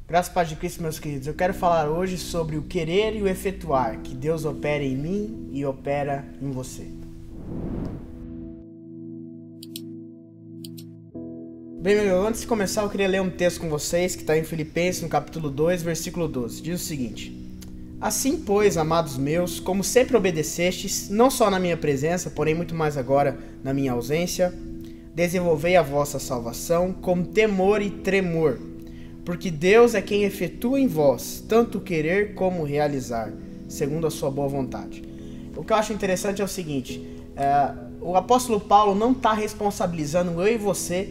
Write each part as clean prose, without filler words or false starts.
Graças a paz de Cristo, meus queridos. Eu quero falar hoje sobre o querer e o efetuar, que Deus opera em mim e opera em você. Bem, antes de começar, eu queria ler um texto com vocês, que está em Filipenses, no capítulo 2, versículo 12. Diz o seguinte: Assim, pois, amados meus, como sempre obedecestes, não só na minha presença, porém muito mais agora na minha ausência, desenvolvei a vossa salvação com temor e tremor, porque Deus é quem efetua em vós, tanto o querer como o realizar, segundo a sua boa vontade. O que eu acho interessante é o seguinte, o apóstolo Paulo não está responsabilizando eu e você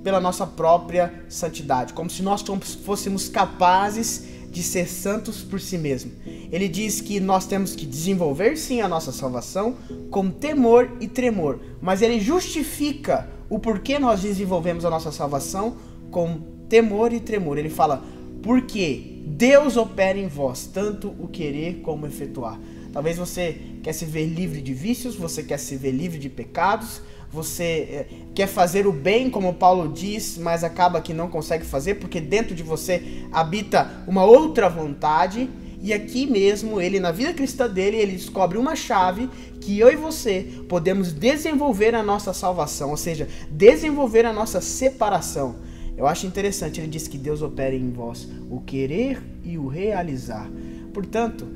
pela nossa própria santidade, como se nós fôssemos capazes de ser santos por si mesmo. Ele diz que nós temos que desenvolver sim a nossa salvação com temor e tremor, mas ele justifica o porquê nós desenvolvemos a nossa salvação com temor e tremor. Ele fala, porque Deus opera em vós, tanto o querer como o efetuar. Talvez você quer se ver livre de vícios, você quer se ver livre de pecados, você quer fazer o bem, como Paulo diz, mas acaba que não consegue fazer, porque dentro de você habita uma outra vontade. E aqui mesmo, ele na vida cristã dele, ele descobre uma chave que eu e você podemos desenvolver a nossa salvação, ou seja, desenvolver a nossa separação. Eu acho interessante, ele diz que Deus opera em vós o querer e o realizar. Portanto,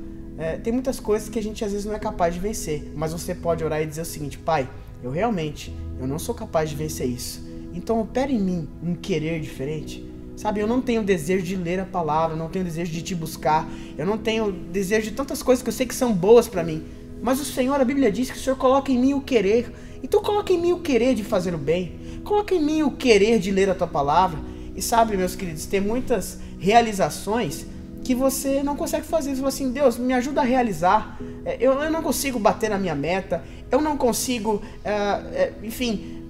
tem muitas coisas que a gente às vezes não é capaz de vencer, mas você pode orar e dizer o seguinte: Pai, eu não sou capaz de vencer isso, então opera em mim um querer diferente. Sabe, eu não tenho desejo de ler a palavra, eu não tenho desejo de te buscar, eu não tenho desejo de tantas coisas que eu sei que são boas para mim, mas o Senhor, a Bíblia diz que o Senhor coloca em mim o querer. Então coloca em mim o querer de fazer o bem, coloca em mim o querer de ler a tua palavra. E sabe, meus queridos, tem muitas realizações que você não consegue fazer. Você fala assim: Deus, me ajuda a realizar. Eu não consigo bater na minha meta, eu não consigo,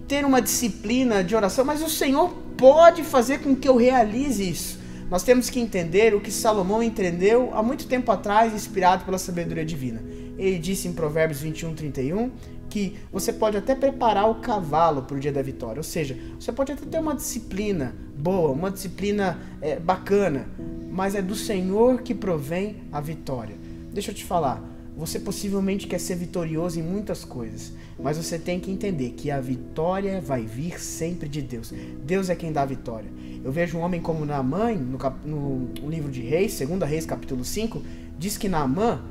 ter uma disciplina de oração, mas o Senhor pode fazer com que eu realize isso. Nós temos que entender o que Salomão entendeu há muito tempo atrás, inspirado pela sabedoria divina. Ele disse em Provérbios 21:31 que você pode até preparar o cavalo para o dia da vitória, ou seja, você pode até ter uma disciplina boa, uma disciplina bacana, mas é do Senhor que provém a vitória. Deixa eu te falar, você possivelmente quer ser vitorioso em muitas coisas, mas você tem que entender que a vitória vai vir sempre de Deus. Deus é quem dá a vitória. Eu vejo um homem como Naamã, no livro de Reis, 2 Reis capítulo 5, diz que Naamã,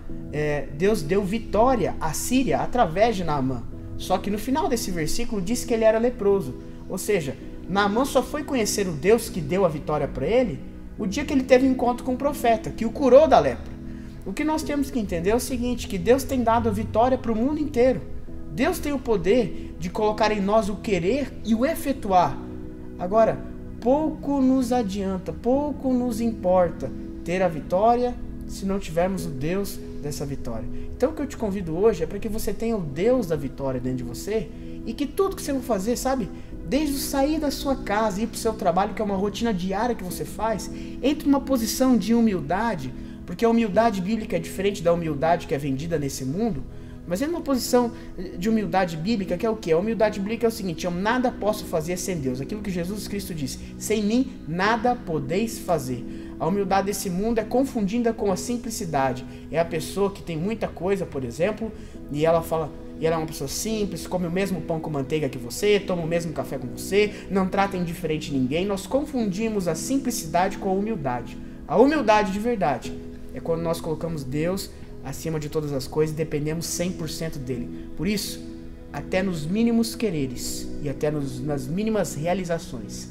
Deus deu vitória à Síria através de Naamã. Só que no final desse versículo diz que ele era leproso. Ou seja, Naamã só foi conhecer o Deus que deu a vitória para ele o dia que ele teve um encontro com o profeta, que o curou da lepra. O que nós temos que entender é o seguinte, que Deus tem dado a vitória para o mundo inteiro. Deus tem o poder de colocar em nós o querer e o efetuar. Agora, pouco nos adianta, pouco nos importa ter a vitória se não tivermos o Deus dessa vitória. Então o que eu te convido hoje é para que você tenha o Deus da vitória dentro de você e que tudo que você for fazer, sabe, desde o sair da sua casa e ir para o seu trabalho, que é uma rotina diária que você faz, entre uma posição de humildade, porque a humildade bíblica é diferente da humildade que é vendida nesse mundo, mas é uma posição de humildade bíblica que é o quê? A humildade bíblica é o seguinte: eu nada posso fazer sem Deus. Aquilo que Jesus Cristo disse: sem mim nada podeis fazer. A humildade desse mundo é confundida com a simplicidade. É a pessoa que tem muita coisa, por exemplo, e ela é uma pessoa simples, come o mesmo pão com manteiga que você, toma o mesmo café com você, não trata indiferente ninguém. Nós confundimos a simplicidade com a humildade. A humildade de verdade é quando nós colocamos Deus acima de todas as coisas e dependemos 100% dele. Por isso, até nos mínimos quereres e até nas mínimas realizações,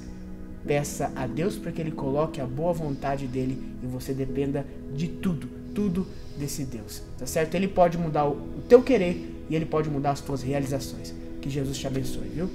peça a Deus para que Ele coloque a boa vontade dele e você dependa de tudo desse Deus, tá certo? Ele pode mudar o teu querer e Ele pode mudar as tuas realizações. Que Jesus te abençoe, viu?